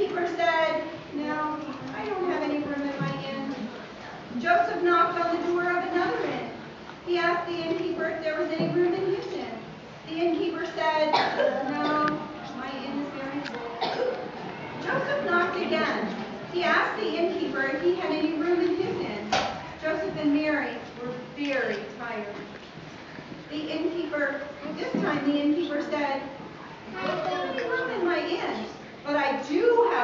innkeeper said, "No, I don't have any room in my inn." Joseph knocked on the door of another inn. He asked the innkeeper if there was any room in his inn. The innkeeper said, "No, my inn is very full." Joseph knocked again. He asked the innkeeper if he had any room in his inn. Joseph and Mary were very tired. This time the innkeeper said, "I don't have any room in my inn, but I do have